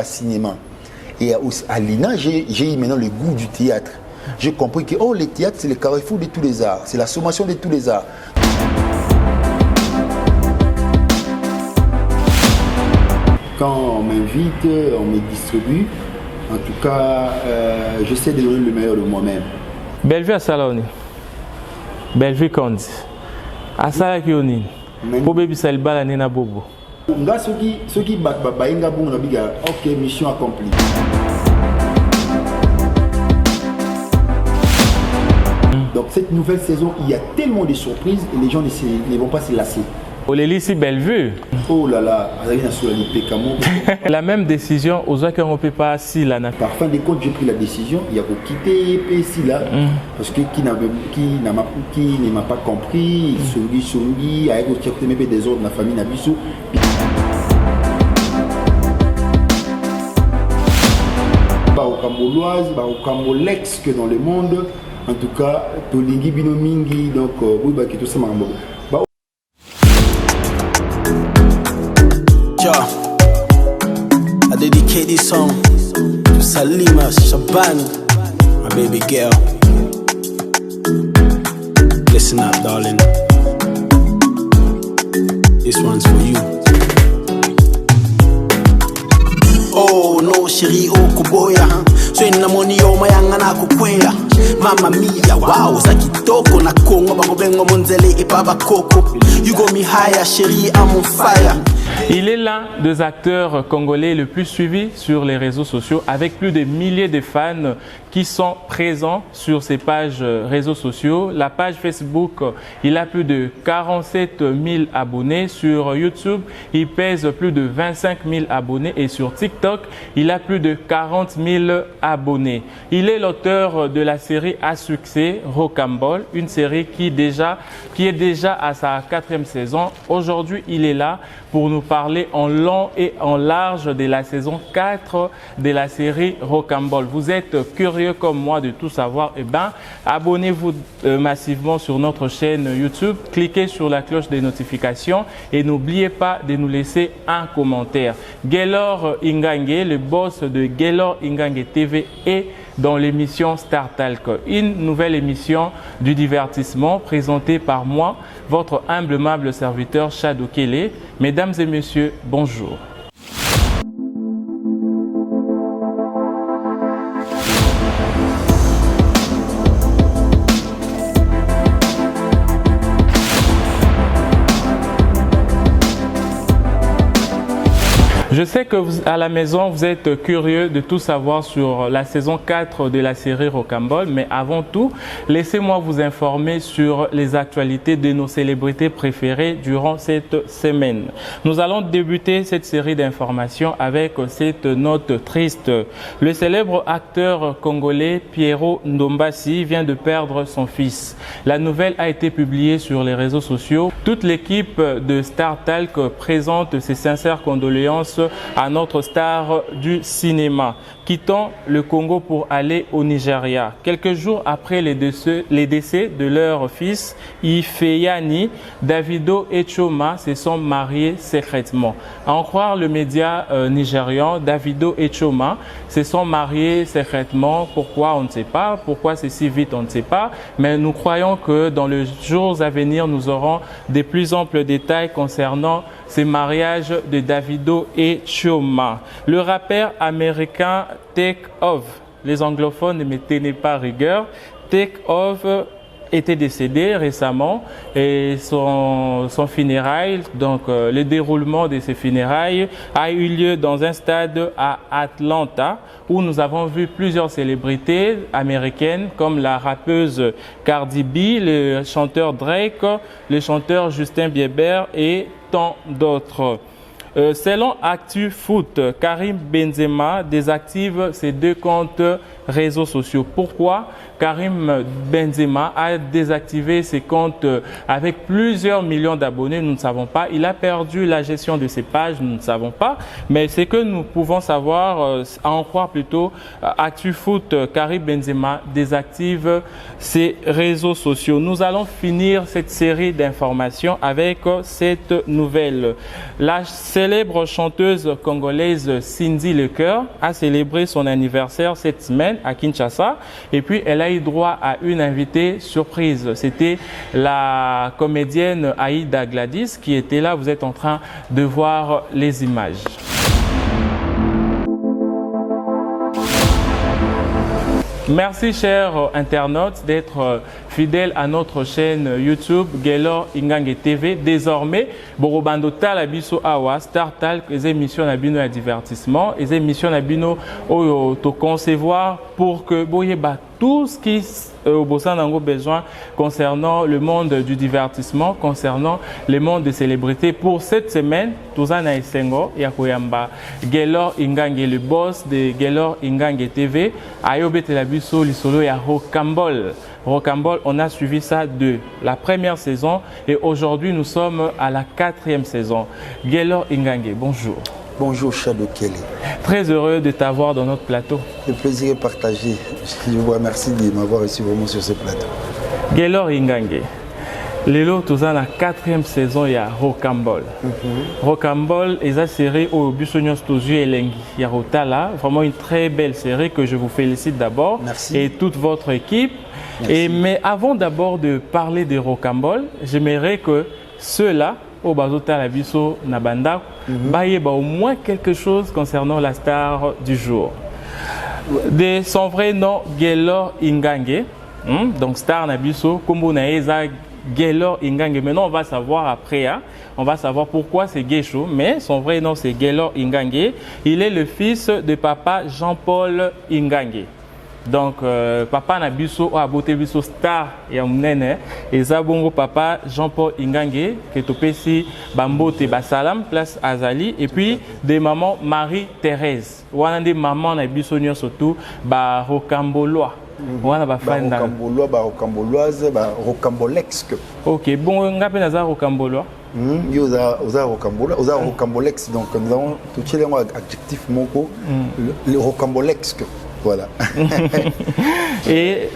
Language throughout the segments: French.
cinéma. Et à l'INA, j'ai eu maintenant le goût du théâtre. J'ai compris que le théâtre, c'est le carrefour de tous les arts. C'est la sommation de tous les arts. Quand on m'invite, on me distribue. En tout cas, j'essaie de donner le meilleur de moi-même. Bellevue à Saloni. Bellevue Kandi. À Salakioni. Pour bébé Salibala Nena Bobo. Ceux qui battent, ok, mission accomplie. Donc cette nouvelle saison, il y a tellement de surprises et les gens ne vont pas se lasser. Olélisi Bellevue. Oh là là, la même décision aux gens qui n'ont pas si là. Par fin de compte, j'ai pris la décision, il y a pour quitter ici là, parce que qui ne m'a pas compris, Songi, avec des ordres de la famille Nabiso. Au Camboloise, au Cambolex que dans le monde, en tout cas, Tolingi Binomingi, donc oui, bah, qui tout ça m'a I dedicate this song to Salima Shaban, my baby girl. Listen up, darling. This one's for you. Oh no, chérie, oh kuboya. So ina money oh mayanga na kukwea. Mama mia, wow, zakitoko na kongo bangobengo monzele et baba koko. You got me higher, chérie, I'm on fire. Il est l'un des acteurs congolais le plus suivis sur les réseaux sociaux avec plus de milliers de fans qui sont présents sur ses pages réseaux sociaux. La page Facebook, il a plus de 47 000 abonnés. Sur YouTube, il pèse plus de 25 000 abonnés et sur TikTok, il a plus de 40 000 abonnés. Il est l'auteur de la série à succès Rocambole, une série qui est déjà à sa 4e saison. Aujourd'hui, il est là pour nous parler en long et en large de la saison 4 de la série Rocambole. Vous êtes curieux comme moi de tout savoir? Eh bien, abonnez-vous massivement sur notre chaîne YouTube, cliquez sur la cloche des notifications et n'oubliez pas de nous laisser un commentaire. Gaylor Ingange, le boss de Gaylor Ingange TV, est dans l'émission Star Talk, une nouvelle émission du divertissement présentée par moi, votre humble serviteur Shadow Kele. Mesdames et messieurs, bonjour. Je sais que à la maison, vous êtes curieux de tout savoir sur la saison 4 de la série Rocambole, mais avant tout, laissez-moi vous informer sur les actualités de nos célébrités préférées durant cette semaine. Nous allons débuter cette série d'informations avec cette note triste. Le célèbre acteur congolais Pierrot Ndombasi vient de perdre son fils. La nouvelle a été publiée sur les réseaux sociaux. Toute l'équipe de Star Talk présente ses sincères condoléances à notre star du cinéma, quittant le Congo pour aller au Nigeria. Quelques jours après les décès de leur fils, Ifeyani, Davido et Choma se sont mariés secrètement. À en croire le média nigérian, Davido et Choma se sont mariés secrètement. Pourquoi, on ne sait pas. Pourquoi c'est si vite, on ne sait pas. Mais nous croyons que dans les jours à venir, nous aurons des plus amples détails concernant ces mariages de Davido et Choma. Le rappeur américain Take Off, les anglophones ne me tenaient pas rigueur, Take Off était décédé récemment et son funérailles, donc le déroulement de ses funérailles a eu lieu dans un stade à Atlanta où nous avons vu plusieurs célébrités américaines comme la rappeuse Cardi B, le chanteur Drake, le chanteur Justin Bieber et tant d'autres. Selon Actu Foot, Karim Benzema désactive ses 2 comptes réseaux sociaux. Pourquoi Karim Benzema a désactivé ses comptes avec plusieurs millions d'abonnés? Nous ne savons pas. Il a perdu la gestion de ses pages? Nous ne savons pas. Mais ce que nous pouvons savoir, à en croire plutôt, Actu Foot, Karim Benzema désactive ses réseaux sociaux. Nous allons finir cette série d'informations avec cette nouvelle. La célèbre chanteuse congolaise Cindy Lecoeur a célébré son anniversaire cette semaine à Kinshasa et puis elle a eu droit à une invitée surprise. C'était la comédienne Aïda Gladys qui était là. Vous êtes en train de voir les images. Merci chers internautes d'être fidèles à notre chaîne YouTube Gaylor Ingange TV. Désormais, Borobando Talabiso Awa, Star Talk, les émissions Nabino à divertissement, les émissions Nabino au concevoir pour que Boyeba tout ce qui au besoin concernant le monde du divertissement, concernant le monde des célébrités. Pour cette semaine, Touzana Esengo, Yakoyamba, Gaylor Ingange, le boss de Gaylor Ingange TV, Ayobe Telabiso, Lisolo et Rocambole. Rocambole, on a suivi ça de la première saison et aujourd'hui nous sommes à la 4e saison. Gaylor Ingange, bonjour. Bonjour Shadow Kelly. Très heureux de t'avoir dans notre plateau. Le plaisir est partagé. Je vous remercie de m'avoir reçu vraiment sur ce plateau. Gaylor Ingange, Lelo toza la 4e saison ya Rocambole. Rocambole est la série au Bussonios Tozu Elengi. Yarotala, vraiment une très belle série que je vous félicite d'abord. Merci. Et toute votre équipe. Mais avant d'abord de parler de Rocambole, j'aimerais que ceux-là au Bazota la Bisso Nabanda, au moins quelque chose concernant la star du jour. De son vrai nom, Gaylor Ingange, donc star Nabiso, Kombo Naeza Gaylor Ingange. Maintenant, on va savoir après, on va savoir pourquoi c'est Gaysho, mais son vrai nom c'est Gaylor Ingange. Il est le fils de papa Jean-Paul Ingange. Donc, papa Nabiso a beauté biso star ya munene et zabongo papa Jean-Paul Ingange qui est au PC Bambote Basalam place Azali et puis des mamans Marie-Thérèse. Wana des mamans Nabiso nyo surtout ba Rocambolois. Wana ba fanda. Rocambolois, ba Rocamboloise, ba Rocambolexque. OK, bon ngape naza Rocambolois. Oza Rocambolois, oza Rocambolexque. Donc nous avons tout les adjectif moko le Rocambolexque. Voilà. Et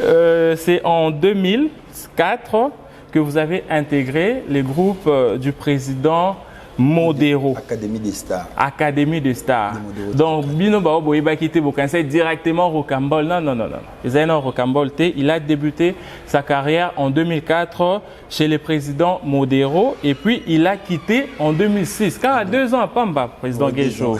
c'est en 2004 que vous avez intégré le groupe du président Modero. Académie des Stars. Académie des Stars. Donc, Bino Bao Boyeba quitté Bokansé directement Rocambole. Non. Rocambole. Il a débuté sa carrière en 2004 chez le président Modero et puis il a quitté en 2006. Car à 2 ans à Pamba, président Gaysho.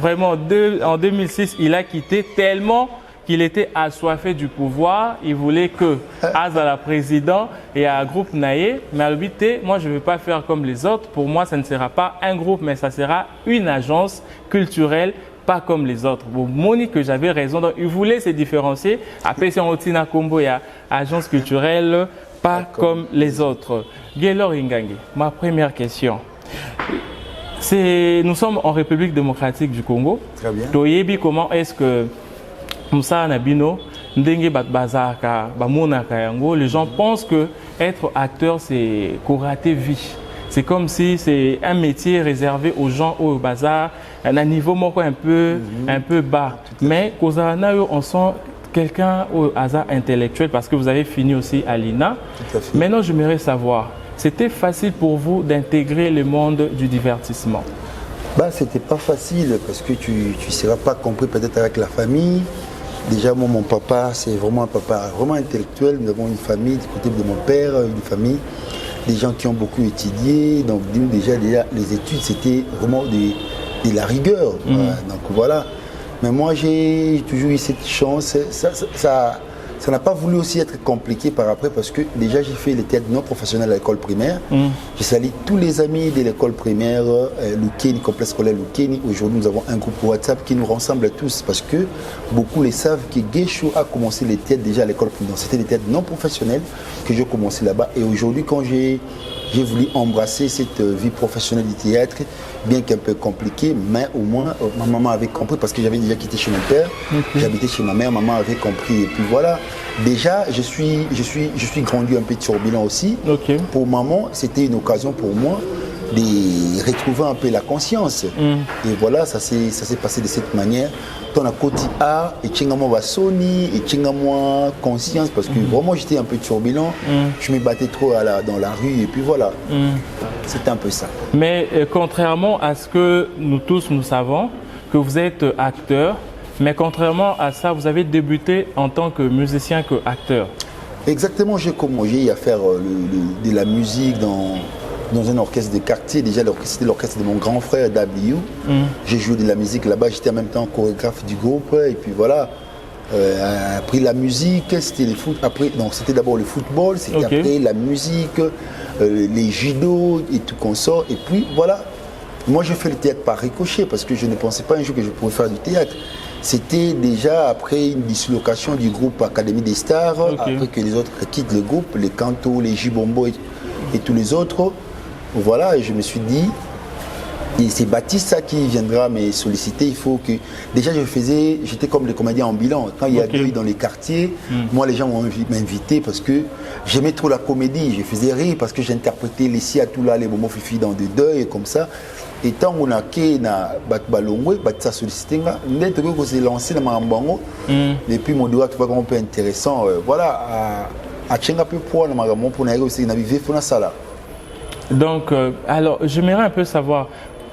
Vraiment, en 2006, il a quitté tellement qu'il était assoiffé du pouvoir. Il voulait que Azala président et un groupe Naye. Mais à l'obité, moi je ne veux pas faire comme les autres. Pour moi, ça ne sera pas un groupe, mais ça sera une agence culturelle, pas comme les autres. Bon, Monique, que j'avais raison. Donc, il voulait se différencier. Après, c'est Otina Combo, il y a agence culturelle, pas comme les autres. Gaylor Ingange, ma première question. Nous sommes en République démocratique du Congo. Très bien. Toyebi, comment est-ce que Moussa Nabino, Ndenge Bazaka, Bamonaka Yango, les gens pensent que être acteur, c'est rater vie. C'est comme si c'est un métier réservé aux gens au bazar, à un niveau un peu bas. Mais on sent quelqu'un au hasard intellectuel parce que vous avez fini aussi à l'INA. Maintenant, j'aimerais savoir, c'était facile pour vous d'intégrer le monde du divertissement? C'était pas facile parce que tu ne seras pas compris peut-être avec la famille. Déjà, moi, mon papa, c'est vraiment un papa vraiment intellectuel. Nous avons une famille, du côté de mon père, une famille, des gens qui ont beaucoup étudié. Donc, déjà les études, c'était vraiment de la rigueur. Donc, voilà. Mais moi, j'ai toujours eu cette chance. Ça n'a pas voulu aussi être compliqué par après parce que déjà j'ai fait le théâtre non professionnel à l'école primaire. J'ai sali tous les amis de l'école primaire, Lukeni, complexe scolaire Lukeni. Aujourd'hui nous avons un groupe WhatsApp qui nous rassemble tous parce que beaucoup les savent que Gaysho a commencé le théâtre déjà à l'école primaire. C'était le théâtre non professionnel que j'ai commencé là-bas. Et aujourd'hui quand j'ai voulu embrasser cette vie professionnelle du théâtre, bien qu'un peu compliquée, mais au moins ma maman avait compris parce que j'avais déjà quitté chez mon père, j'habitais chez ma mère, maman avait compris et puis voilà. Déjà, je suis grandi un peu turbulent aussi. Pour maman, c'était une occasion pour moi de retrouver un peu la conscience. Et voilà, ça s'est passé de cette manière. ton côté art et moi Sony et moi conscience parce que vraiment j'étais un peu turbulent, je me battais trop dans la rue et puis voilà, c'était un peu ça. Mais contrairement à ce que nous tous nous savons, que vous êtes acteur, mais contrairement à ça, vous avez débuté en tant que musicien que acteur. Exactement, j'ai commencé à faire de la musique dans un orchestre de quartier. Déjà, c'était l'orchestre de mon grand frère W. J'ai joué de la musique là-bas, j'étais en même temps chorégraphe du groupe. Et puis voilà, après la musique, c'était le foot. Après, donc c'était d'abord le football, c'était après la musique, les judo et tout consort. Et puis voilà, moi je fais le théâtre par ricochet parce que je ne pensais pas un jour que je pourrais faire du théâtre. C'était déjà après une dislocation du groupe Académie des Stars, après que les autres quittent le groupe, les Canto, les Jibombo et tous les autres. Voilà, et je me suis dit, et c'est Baptiste ça qui viendra me solliciter. Il faut que. Déjà, j'étais comme les comédiens ambulants. Quand il y a deuil dans les quartiers, moi, les gens m'ont invité parce que j'aimais trop la comédie. Je faisais rire parce que j'interprétais les Siatoula, les Momo Fifi dans des deuils comme ça. Et tant qu'on a fait Balongwe, Baptiste a sollicité, on s'est lancé dans Marambango. Et puis, mon doigt, tu vois, un peu intéressant. Voilà, à Tchenga peu pour Marambango, pour nous aussi, on a vécu ça là. Donc, alors, j'aimerais un peu savoir,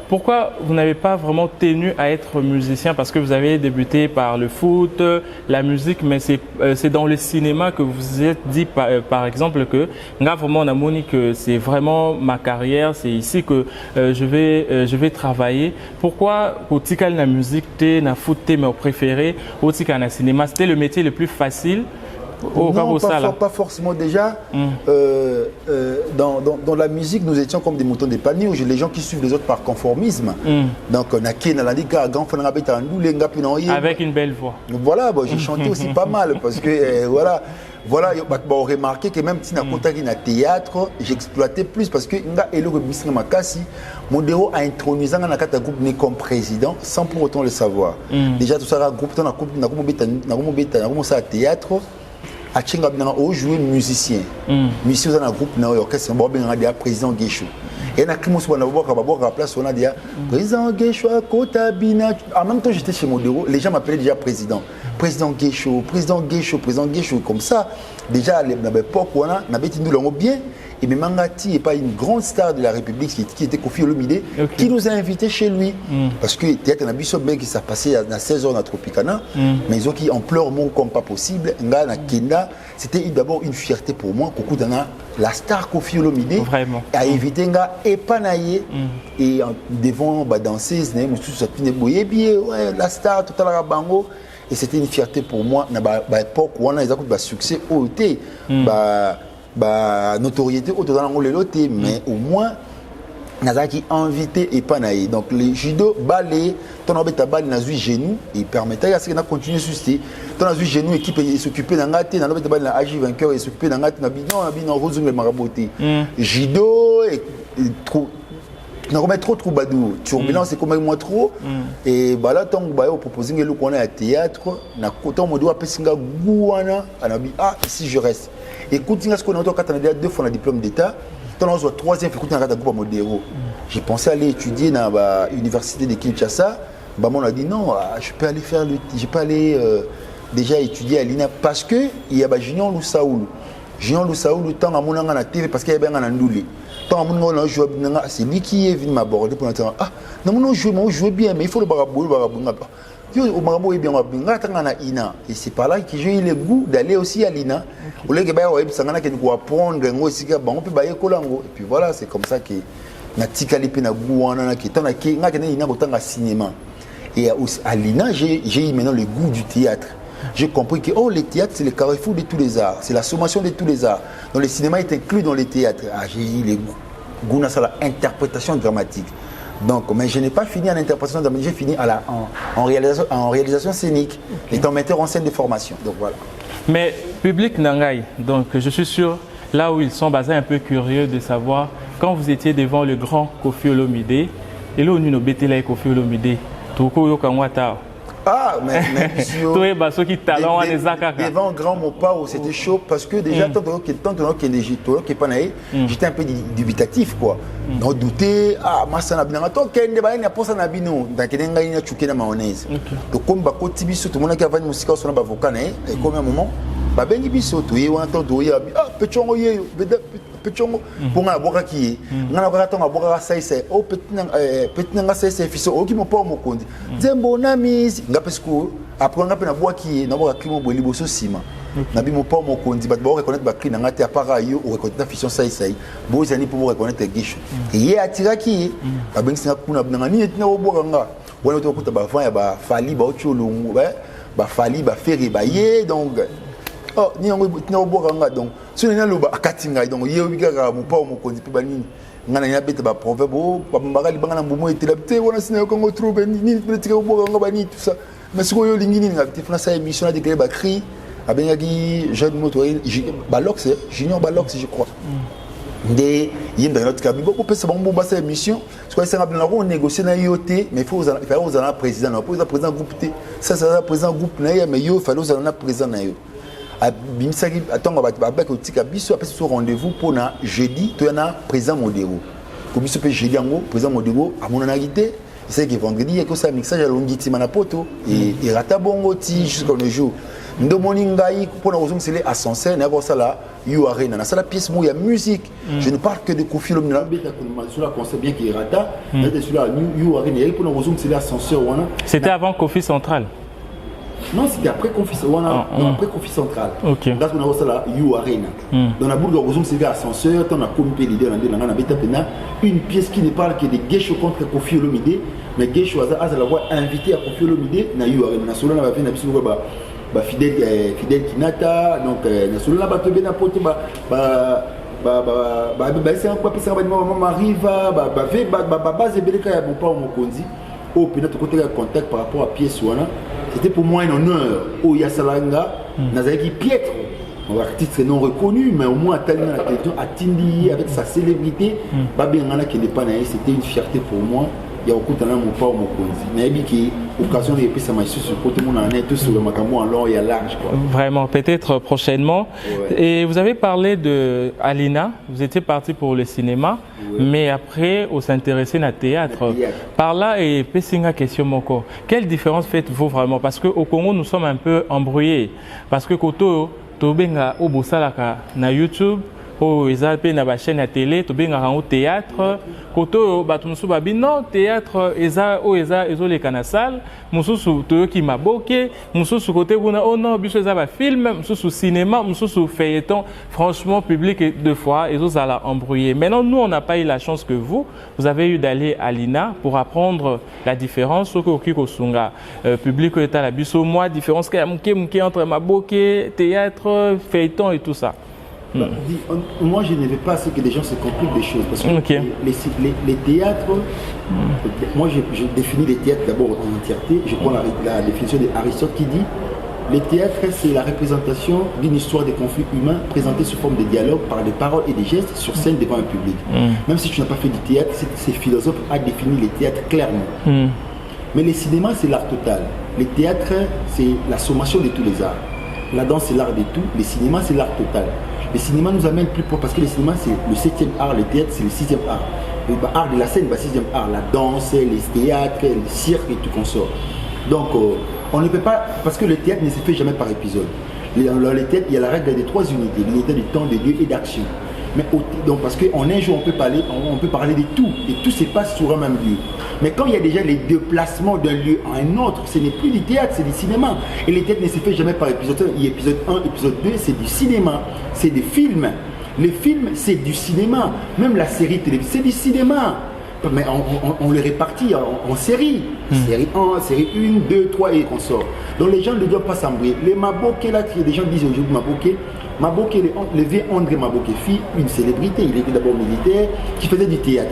pourquoi vous n'avez pas vraiment tenu à être musicien? Parce que vous avez débuté par le foot, la musique, mais c'est dans le cinéma que vous vous êtes dit, par exemple, que vraiment, on a moni que c'est vraiment ma carrière, c'est ici que je vais travailler. Pourquoi au Tikal la musique, na foot, mais au préféré, au Tikal na cinéma, c'était le métier le plus facile? Non, pas forcément déjà. Dans la musique, nous étions comme des moutons de panier, où les gens qui suivent les autres par conformisme. Donc, avec une belle voix. Voilà, bon, j'ai chanté aussi pas mal parce que voilà, on remarqué que même si on a théâtre, j'exploitais plus parce que mon déo a intronisé un groupe comme président sans pour autant le savoir. Déjà, tout ça, groupe, on a théâtre. A Tchenga au jouer musicien. Musicien dans un groupe na orchestre bon ben radio président Guéchou. Et na Klimos na boka place on a dit président Guéchou Kota Bina. En même temps j'étais chez Modéro, les gens m'appelaient déjà président. Président Guéchou, président Guéchou, président Guéchou comme ça. Déjà à l'époque on a bêti nous l'ont bien. Et Mangati n'est pas une grande star de la République qui était Kofi Olomide, qui nous a invités chez lui. Parce que théâtre na biso ben qui s'est passé à 16 heures à Tropicana, mais ils ont qui en pleure mon comme pas possible. Nga na Kenda, c'était d'abord une fierté pour moi. Koku dana la star Kofi Olomide a invité Nga et Panaye et devant danseuse, la star total bango. Et c'était une fierté pour moi. À l'époque où on a eu succès au thé. Notoriété autour dans le loté, mais au moins Nazaki invité et Panaï. Donc les judo ballet, ton abeta bal na zui genou et permettait à ce qu'on a continué sur ce ton a zui genou équipe s'occuper d'un gâté dans l'abeta bal na agi vainqueur et s'occuper d'un gâté na binon rose le maraboté judo et trop na remet trop badou turbulence c'est comme moi trop et là tant que on proposer le qu'on a à théâtre na coton mo doit pesinga gouana anabi ici je reste. Écoute, ce qu'on a quand on a 2 fois le diplôme d'état, on a 3e écoute un groupe Modéro. J'ai pensé aller étudier dans l'université de Kinshasa. On a dit non, je peux aller faire je peux aller déjà étudier à l'INA parce que il y a Junior Loussaoulou. Junior Loussaoulou tant à mon anga na TV parce qu'il y a bien un andoulé. Tant à mon anga jouer c'est lui qui est venu m'aborder pour dire non non jouer bien mais il faut le barabou au Marabo est bien ina et c'est par là que j'ai eu le goût d'aller aussi à l'INA. Au lieu que apprendre et puis voilà, c'est comme ça que na tikali pe na gouana qui tant que ina botanga cinéma. Et à l'INA, j'ai eu maintenant le goût du théâtre. J'ai compris que le théâtre c'est le carrefour de tous les arts, c'est la sommation de tous les arts. Donc le cinéma est inclus dans le théâtre. J'ai eu le goût dans l'interprétation dramatique. Donc, mais je n'ai pas fini en interprétation dramatique, j'ai fini en réalisation scénique, étant metteur en scène de formation. Donc voilà. Mais public Nangai, donc je suis sûr, là où ils sont basés un peu curieux de savoir, quand vous étiez devant le grand Kofi Olomide, et là où nous betela Kofi Olomide, Toko Yokangwata. Ah, mais devant grand mon pas, c'était chaud parce que déjà, tant que j'étais un peu dubitatif, quoi. Donc, douter, ah, moi, ça n'a pas été un débat, il n'y a pas ça n'a pas été un mayonnaise. Donc, comme tout le monde qui a fait une musique, on a avocat, et comme un moment, bengi biso to ye wana to ye ah pechongo ye pechongo ponga boka ki ngana boka tonga boka saise o petinanga saise fiso o ki mo po mo kondi zembo na mise ngapesiko après ngape na boka ki na boka klimo boli boso sima na bi mo po mo kondi ba reconnaître ba klina ngate apara yo o reconnaître fiso saise bo zani pour reconnaître gisho ye atira ki ba bengi singa kuna bnanga ni etina o boka nga wana to kuta ba fa ya ba fali ba ochulungu ba fali ba feri ba ye donc oh ni yango tino bokanga donc so ni loba akatinga donc ye obikaka mo pa mo konzi pe banini ngana ya beta ba proverbe ba mbakali bangana mbumo etela te wana sina ko trouver ni politique bokanga bani tout ça mais siko yo lingini ngati funa sa émission de créer ba cri abengaki jeune moto ba lox junior ba lox je crois ndé yinda notre cabinet ko pesa ba mbomba sa émission ce qu'on essaie de on négocier na yoté mais il faut aux en président non pour président groupe T ça président groupe na mais yo fallait aux en président na yo bimisaki atonga ba ko tika biso après ce rendez-vous pour na jeudi to na président modéro ko biso pe jeudi yango président modéro amona na guité c'est que vendredi et que ça mixage à longiti mana poto et rata bongo ti jusqu'au jour ndo moningai pour na ozong c'est ascenseur na ko sala you arena na sala pièce mo ya musique je ne parle que de Kofi Olomide sur la concept bien qui rata et sur la you arena et pour na ozong c'est ascenseur wana c'était avant Kofi Central. Non, c'était après Confi Central. Ok. Là, on a aussi la You Arena. Dans la boule de Rosum, c'est l'ascenseur. On a compris l'idée une pièce qui ne parle que de Geisho contre Kofi Olomide. Mais Geisho a la voix invité à Kofi Olomide dans You Arena. Nasola va faire une Fidel Kinata. Donc, Nasola va te bien apporter. C'est un peu plus ça. Mariva, base Beleka ya bon pas au Mokonzi. Au peut-être côté contact par rapport à pièce wana. C'était pour moi un honneur au Yasalanga, Nazaki Pietro, un artiste non reconnu, mais au moins à la télévision, à Tindi, avec sa célébrité, Babi Ngana qui n'est pas naïf, c'était une fierté pour moi. Il y a beaucoup de gens qui ont été occasion de ça m'a sur côté mon année tout sur le macamo en long et à large quoi. Vraiment peut-être prochainement. Ouais. Et vous avez parlé de Alina, vous étiez parti pour le cinéma, ouais. Mais après vous s'intéressez au théâtre. Par là et Pessinga question moko. Quelle différence faites-vous vraiment parce que au Congo nous sommes un peu embrouillés parce que koto tobenga obosalaka na YouTube oh ils appellent na chaîne à télé tobenga au théâtre koto batumusu babi non théâtre eza o eza ezole kana salle mususu toyoki maboke mususu côté kuna oh non biso eza ba film mususu cinéma mususu feuilleton franchement public deux fois ezo ala embrouillé. Maintenant nous on n'a pas eu la chance que vous avez eu d'aller à l'INA pour apprendre la différence au ko sunga public eta la biso moi différence muke entre maboke théâtre feuilleton et tout ça. Moi, je ne veux pas que les gens se compliquent des choses. Parce que okay. les théâtres, moi, je définis les théâtres d'abord en entièreté. Je prends la définition d'Aristote qui dit les théâtres, c'est la représentation d'une histoire des conflits humains présentée sous forme de dialogue par des paroles et des gestes sur scène devant un public. Même si tu n'as pas fait du théâtre, ces philosophes ont défini les théâtres clairement. Mais le cinéma, c'est l'art total. Les théâtres, c'est la sommation de tous les arts. La danse, c'est l'art de tout. Le cinéma, c'est l'art total. Le cinéma nous amène plus proche parce que le cinéma c'est le 7e art, le théâtre c'est le 6e art. Le art de la scène, le 6e art, la danse, les théâtres, le cirque et tout consort. Donc on ne peut pas, parce que le théâtre ne se fait jamais par épisode. Dans le théâtre, il y a la règle des 3 unités, l'unité du temps, de lieu et d'action. Mais donc parce qu'en un jour on peut parler de tout et tout se passe sur un même lieu. Mais quand il y a déjà les déplacements d'un lieu à un autre, ce n'est plus du théâtre, c'est du cinéma. Et le théâtre ne se fait jamais par épisode 1, épisode 1, épisode 2, c'est du cinéma, c'est des films. Les films, c'est du cinéma. Même la série télévisée, c'est du cinéma. Mais on les répartit en séries. Série 1, série 1, 2, 3 et qu'on sort. Donc les gens ne doivent pas s'embrouiller. Les Maboké, là, les gens disent aujourd'hui Maboké, le vieux André Maboké, fille, une célébrité. Il était d'abord militaire, qui faisait du théâtre.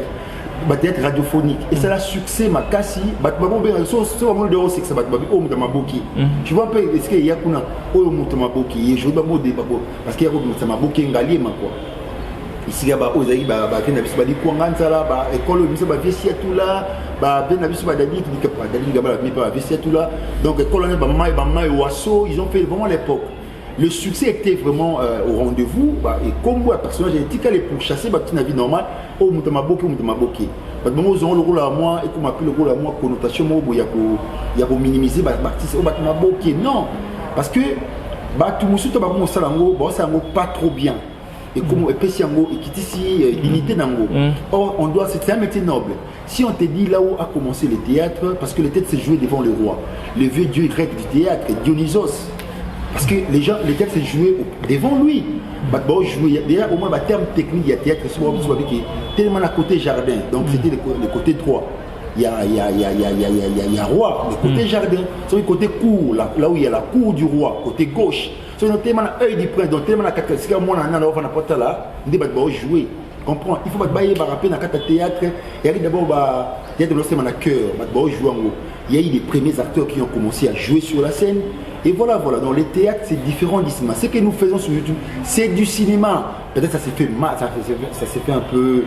Théâtre radiophonique. Et c'est la succès, ma cassi. Tu vois un peu ce qu'il y a parce qu'il y a Maboké Ngali, quoi. ici là bas ozali ba na biso ba di kwanga nzala ba école biso ba viesi tout là ba na biso ba dadi qui dit que pas dadi gaba mais pas viesi tout là donc école ba mai waso ils ont fait vraiment l'époque. Le succès était vraiment au rendez-vous et comme moi personnage éthique elle est pour chasser ba petite vie normale au mutamaboki parce que moi ils ont le rôle à moi et comme appelle le rôle à moi connotation moi ya ko minimiser ba artiste au mutamaboki non parce que ba tout musuto ba ko salango ba salango pas trop bien et comme epesiango et qui ici dignité nango. Or on doit c'est un métier noble. Si on te dit là où a commencé le théâtre parce que le théâtre s'est joué devant le roi, le vieux dieu grec du théâtre Dionysos. Parce que les gens, le théâtre s'est joué devant lui. Déjà, au moins, le terme technique, il y a théâtre, tellement à côté jardin, donc c'était le côté droit. Il y a roi, le côté jardin, c'est le côté cour, là où il y a la cour du roi, côté gauche. C'est tellement œil du prince, donc tellement à 4 c'est comme moi, on a pas là, on va jouer. Comprends? Il faut pas rappeler dans le théâtre, il y a d'abord le théâtre de la cœur, il y a eu les premiers acteurs qui ont commencé à jouer sur la scène. Et voilà, dans les théâtres, c'est différent du cinéma. Ce que nous faisons sur YouTube, c'est du cinéma. Peut-être ça s'est fait mal, ça s'est fait un peu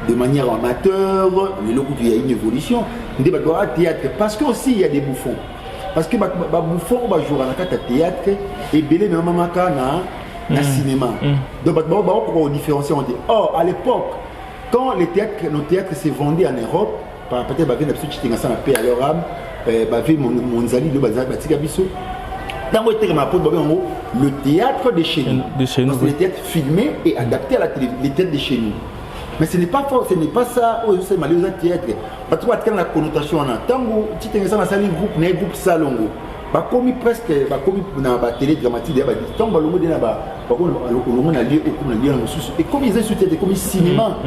de manière amateur, mais là où il y a une évolution. On dit théâtre, parce que aussi il y a des bouffons. Parce que les bouffons va jouer dans le théâtre et belé même dans le cinéma. Donc on différencie, on dit, oh, à l'époque, quand nos théâtres se vendaient en Europe, peut-être que nous avons paix à leur âme, le théâtre de chez nous. Donc, le théâtre filmé et adapté à la télévision, les théâtres de chez nous. Mais ce n'est pas fort, ce n'est pas ça. C'est malheureux théâtre. Parce que tu as la connotation en tango, tu as un groupe salongo. Bah comme presque, comme dans la télé dramatique, il y a des temps, bah le mot de là-bas, on a lieu et comme ils ont soutenu comme cinéma,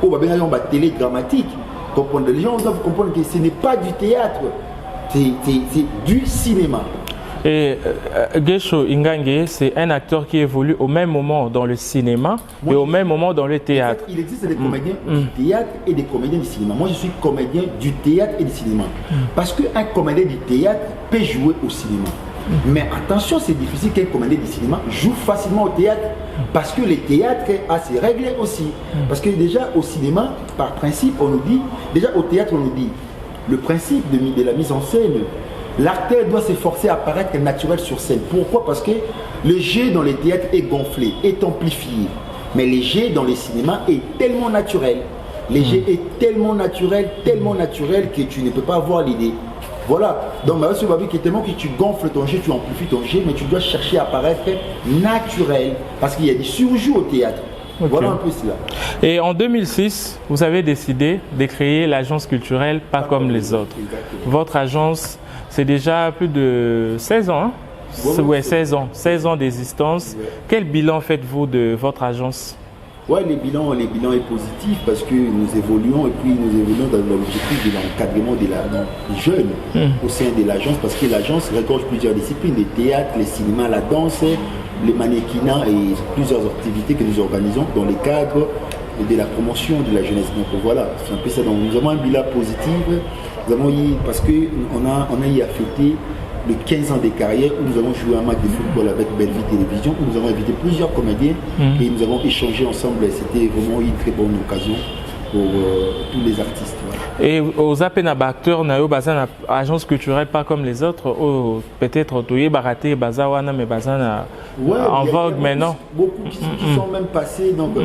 on va bien aller en télé dramatique. Comprendre les gens doivent comprendre que ce n'est pas du théâtre, c'est du cinéma. Et Gesho Ingange, c'est un acteur qui évolue au même moment dans le cinéma et au même moment dans le théâtre. Il existe des comédiens du théâtre et des comédiens du cinéma. Moi, je suis comédien du théâtre et du cinéma. Parce qu'un comédien du théâtre peut jouer au cinéma. Mais attention, c'est difficile qu'un comédien du cinéma joue facilement au théâtre. Parce que le théâtre a ses règles aussi. Parce que déjà au cinéma, par principe, on nous dit, déjà au théâtre, on nous dit, le principe de la mise en scène, l'acteur doit s'efforcer à paraître naturel sur scène. Pourquoi? Parce que le jeu dans les théâtres est gonflé, est amplifié. Mais le jeu dans les cinémas est tellement naturel. Le jeu est tellement naturel que tu ne peux pas avoir l'idée. Voilà. Donc, tellement que tu gonfles ton jeu, tu amplifies ton jeu, mais tu dois chercher à paraître naturel. Parce qu'il y a des surjoues au théâtre. Okay. Voilà un peu cela. Et en 2006, vous avez décidé de créer l'agence culturelle Pas comme les autres. Exactement. Votre agence, c'est déjà plus de 16 ans, hein? Ouais, 16 ans. 16 ans d'existence. Ouais. Quel bilan faites-vous de votre agence? Ouais, le bilan est positif parce que nous évoluons et puis nous évoluons dans l'objectif de l'encadrement des jeunes au sein de l'agence parce que l'agence regorge plusieurs disciplines, le théâtre, le cinéma, la danse, le mannequinat et plusieurs activités que nous organisons dans le cadre de la promotion de la jeunesse. Donc voilà, c'est un peu ça. Donc nous avons un bilan positif, nous avons eu, parce qu'on a eu à fêter le 15 ans de carrière où nous avons joué un match de football avec Bellevue Télévision, où nous avons invité plusieurs comédiens et nous avons échangé ensemble. C'était vraiment une très bonne occasion pour tous les artistes. Voilà. Et aux acteurs, nous avons une agence culturelle pas comme les autres, peut-être Toye Baraté, Bazawana, mais Bazana en vogue maintenant. Beaucoup qui sont même passés. Donc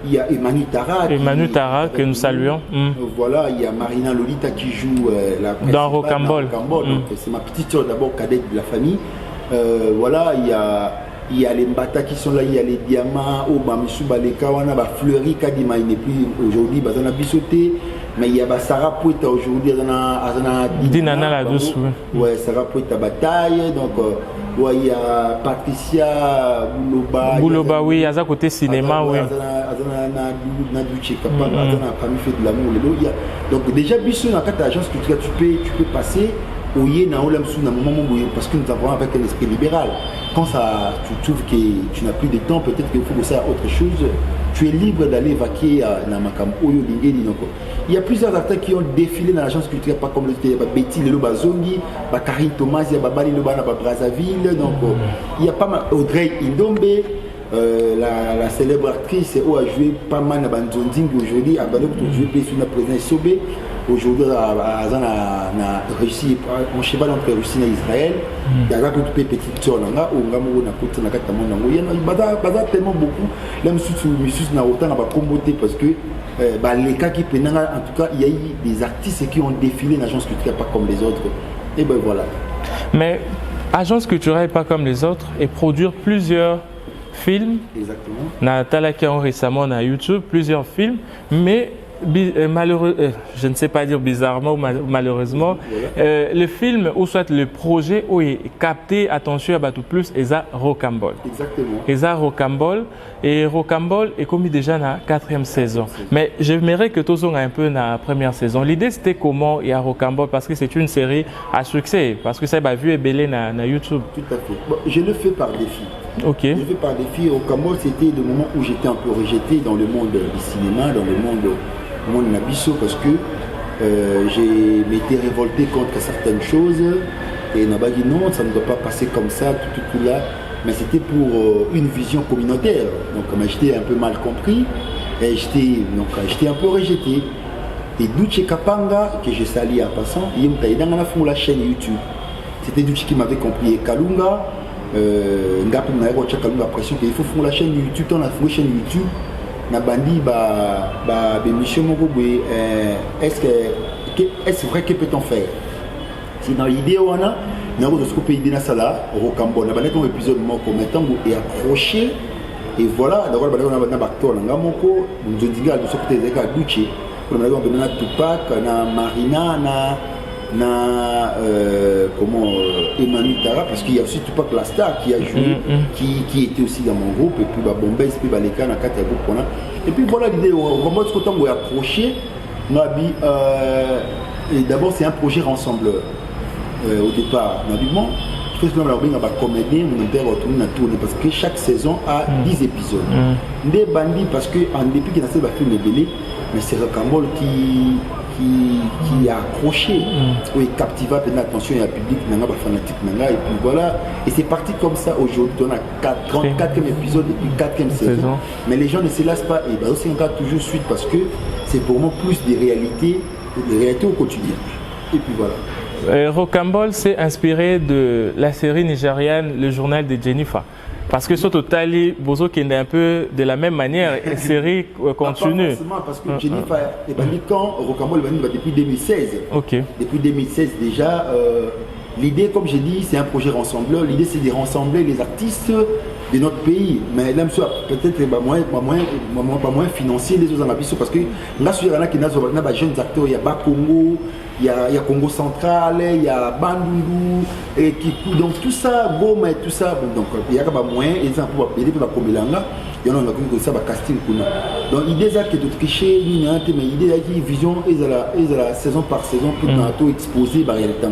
il y a Emmanuel Tara que nous saluons. Voilà, il y a Marina Lolita qui joue la dans Rocambole. C'est ma petite soeur d'abord cadette de la famille. Voilà, il y a les Mbata qui sont là, il y a les Diamants, Obamisu Baleka, Wana, Fleury Kadima, il n'est plus aujourd'hui, Bazana Bissoté, mais il y a Sarah Poueta aujourd'hui, Azana Dinana la douce. Ouais, Sarah Poueta Bataille, donc. Ouais, il y a Patricia Bouloba, oui, il y a côté cinéma, oui. Donc déjà, sur la agence culturelle, tu peux passer au Yé parce que nous avons avec un esprit libéral. Quand tu trouves que tu n'as plus de temps, peut-être qu'il faut bosser à autre chose, tu es libre d'aller vaquer à Namakam Oyo Lingeni. Il y a plusieurs acteurs qui ont défilé dans l'agence culturelle, pas comme le Betty Lelo Bazongi, Karine Thomas, il y a Babali Loba Brazzaville. Donc il y a pas mal, Audrey Indombe. la célèbre actrice où a joué pas mal à Banzonding aujourd'hui, à Balok, joué sur la présidence Sobé. Aujourd'hui, a réussi en cheval entre Russie et Israël. Il y a une petite soeur, il y a tellement beaucoup. Là, je n'a autant à comboter parce que les cas qui peuvent, en tout cas, il y a eu des artistes qui ont défilé dans l'agence culturelle pas comme les autres. Et ben voilà. Mais agence culturelle pas comme les autres et produire plusieurs films. Exactement. Nathalie qui a récemment sur YouTube plusieurs films, mais malheureusement, je ne sais pas dire bizarrement ou malheureusement, voilà. Le film ou soit le projet où il capté attention à tout plus Eza Rocambole. Exactement. Eza Rocambole et Rocambole est commis déjà dans la 4e saison. Mais j'aimerais que tous on a un peu dans la première saison. L'idée c'était comment il y a Rocambole parce que c'est une série à succès parce que ça va vu et belé dans YouTube. Tout à fait. Bon, je le fais par défi. Ok. Je le fais par défi. Rocambole c'était le moment où j'étais un peu rejeté dans le monde du cinéma, dans le monde Nabiso parce que j'ai m'étais révolté contre certaines choses et n'a pas dit non, ça ne doit pas passer comme ça, tout là. Mais c'était pour une vision communautaire. Donc j'étais un peu mal compris et j'étais un peu rejeté. Et Duce Kapanga, que je salue en passant, il m'a dans la chaîne YouTube. C'était Duce qui m'avait compris. Et Kalunga, Kalunga pression qu'il faut faire la chaîne YouTube, on a fait la chaîne YouTube. Na bandi mission est-ce vrai que peut-on faire si dans l'idée on a de ce qu'on peut aider dans ça là Rocambole na un épisode moko maintenant et accroché et voilà d'abord on a acteur nga moko nous diga de ce côté des gars Gucci pour nous on a Tupac na Marina na Emmanuel Tara parce qu'il y a aussi Tupac la star qui a joué qui était aussi dans mon groupe et puis Bombay puis Baleka na quatre groupes et puis voilà l'idée on va ce temps où approcher et d'abord c'est un projet rassembleur au départ nabilement je fais que on va comédie mon père retourner à tourner parce que chaque saison a 10 épisodes des bandits parce que en dépit qu'il a fait film de belé mais c'est Rocambole qui a accroché et captiva l'attention et le public fanatique et puis voilà et c'est parti comme ça aujourd'hui on a 34e épisode et puis 4e saison mais les gens ne se lassent pas et aussi on garde toujours suite parce que c'est pour moi plus des réalités au quotidien et puis voilà. Rocambole s'est inspiré de la série nigériane Le Journal de Jennifer. Parce que surtout Tali Bozo qui est un peu de la même manière, une série continue. Pas forcément parce que Jennifer est banni quand Rocambole est banni depuis 2016. Ok. Depuis 2016 déjà, l'idée comme j'ai dit c'est un projet rassembleur. L'idée c'est de rassembler les artistes de notre pays. Mais là peut-être pas moins financier les autres en parce que là il y a des jeunes acteurs, il y a Bakongo. Il y a Congo Central, il y a Bandundu, et Kikou, donc tout ça, Goma et tout ça, donc il y a des moyens, et ça pour aider pour Komelanga, il y en a qui ça va casting. Donc l'idée c'est que de tricher, mais l'idée c'est que vision est la saison par saison pour tout exposer par le temps.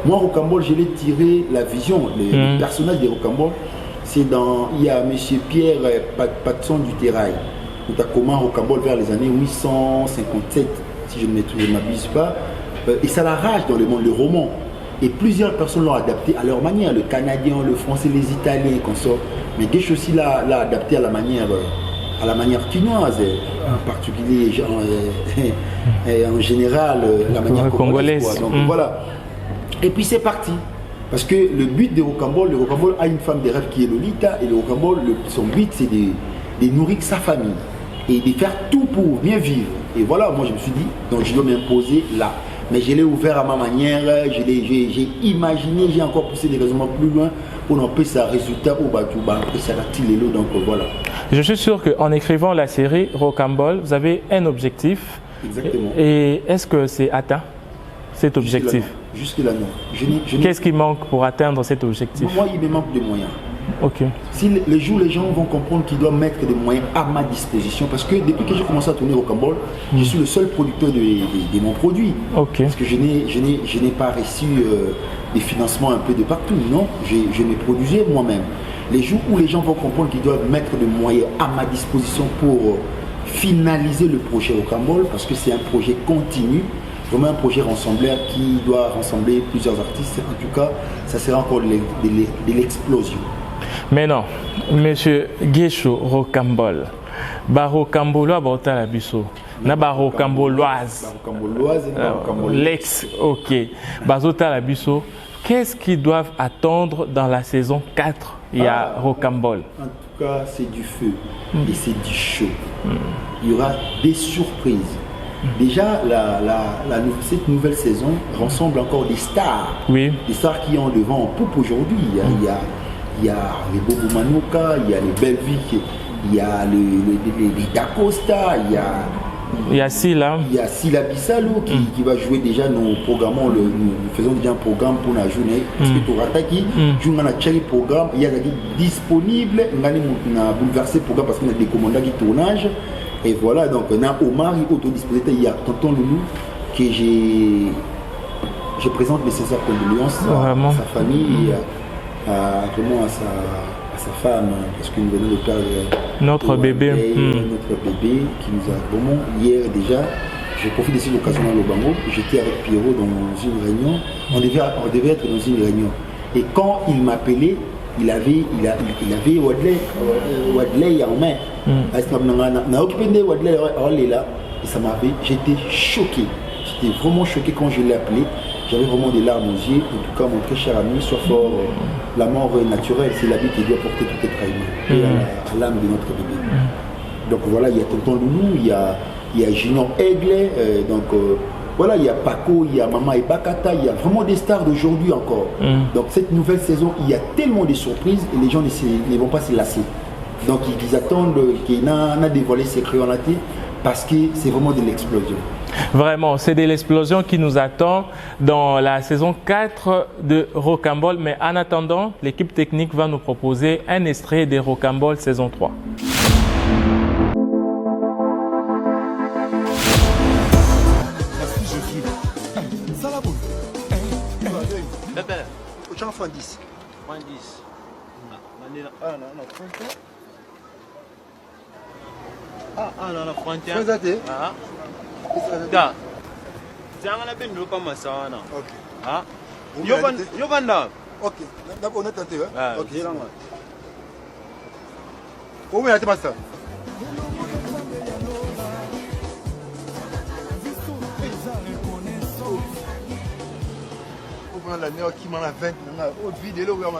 Moi Rocambole, je l'ai tiré la vision, le personnage de Rocambole, c'est dans il y a monsieur Pierre Patson du Terrail. On a comment Rocambole vers les années 857 si je ne m'abuse pas. Et ça la rage dans le monde, le roman. Et plusieurs personnes l'ont adapté à leur manière. Le Canadien, le Français, les Italiens, qu'on sort. Mais Gesh aussi l'a adapté à la manière quinoise, en particulier, en général, la manière congolaise. Donc voilà. Et puis c'est parti. Parce que le but de Rocambole, le Rocambole a une femme de rêve qui est Lolita. Et le Rocambole, son but c'est de nourrir sa famille. Et de faire tout pour bien vivre. Et voilà, moi je me suis dit, donc je dois m'imposer là. Mais je l'ai ouvert à ma manière, j'ai imaginé, j'ai encore poussé des raisonnements plus loin pour en plus un résultat au Batouba, et ça va tirer l'eau, donc voilà. Je suis sûr qu'en écrivant la série Rocambole, vous avez un objectif. Exactement. Et est-ce que c'est atteint, cet objectif? Jusque-là, non. Qu'est-ce qui manque pour atteindre cet objectif? Moi, il me manque de moyens. Ok. Si les jours, les gens vont comprendre qu'ils doivent mettre des moyens à ma disposition, parce que depuis que j'ai commencé à tourner Rocambole, je suis le seul producteur de mon produit. Ok. Parce que je n'ai pas reçu des financements un peu de partout, non. Je me produisais moi-même. Les jours où les gens vont comprendre qu'ils doivent mettre des moyens à ma disposition pour finaliser le projet Rocambole, parce que c'est un projet continu, vraiment un projet rassembleur qui doit rassembler plusieurs artistes. En tout cas, ça sera encore de l'explosion. Mais non, monsieur Guécho Rocambole, Rocambolo à Bota Bisso, Naba Rocamboloise, l'ex, ok, Bazota la Bisso, qu'est-ce qu'ils doivent attendre dans la saison 4? Il y a Rocambole. En tout cas, c'est du feu et c'est du chaud. Il y aura des surprises. Déjà, cette nouvelle saison rassemble encore des stars. Oui. Des stars qui ont le vent en poupe aujourd'hui. Il y a les Bobo Manoka, il y a les Belvic, il y a les Dacosta, il y a Sila Bissalo qui va jouer déjà nous faisons déjà un programme pour la journée. Parce que tu rataki, nous avons un programme, il y a disponible, on a bouleversé le programme parce qu'on a des commandes qui tournage. Et voilà, donc on a Omar, il y a Tonton Loulou que je présente mes sincères condoléances à sa famille, vraiment à sa femme, parce que nous venons de perdre notre bébé qui nous a vraiment hier déjà. Je profite de cette occasion dans le Bango. J'étais avec Pierrot dans une réunion. On devait être dans une réunion. Et quand il m'appelait, il avait Wadley en main. Et ça m'avait, j'étais choqué. J'étais vraiment choqué quand je l'ai appelé. J'avais vraiment des larmes aux yeux. En tout cas, mon très cher ami, soit fort, la mort naturelle, c'est la vie qui doit porter toutes les trahiments à l'âme de notre bébé. Donc voilà, il y a Tonton Loulou, il y a Junior Aigle, voilà, il y a Paco, il y a Mama Ebakata, il y a vraiment des stars d'aujourd'hui encore. Donc cette nouvelle saison, il y a tellement de surprises et les gens ne vont pas se lasser. Donc ils attendent qu'il a dévoilé ses crayons à parce que c'est vraiment de l'explosion. Vraiment, c'est de l'explosion qui nous attend dans la saison 4 de Rocambole. Mais en attendant, l'équipe technique va nous proposer un extrait de Rocambole saison 3. Fois 10. Moins 10. Non, 31. Da. Tiens, ben nous comme ça là. OK. Ah. Yo banda. OK. D'abord on a tenté hein. OK. Où est la master? La néo qui m'a la 20 autre vidéo où on le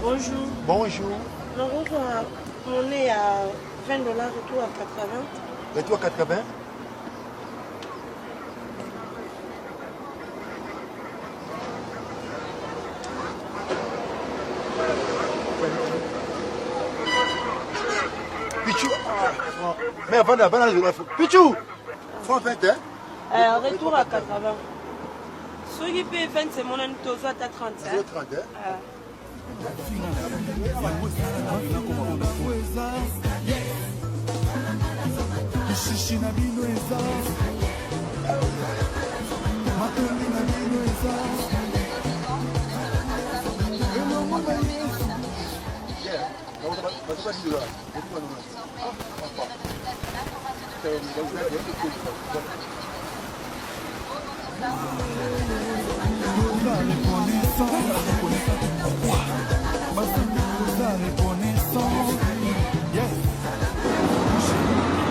Bonjour. Bonjour. On est à $20, retour à 80. Retour à 80. Pichou, mais avant Pichou, faut 20 hein? Retour à 80. Ceux qui payent 20, c'est mon ami, toi, à 30. 30 hein?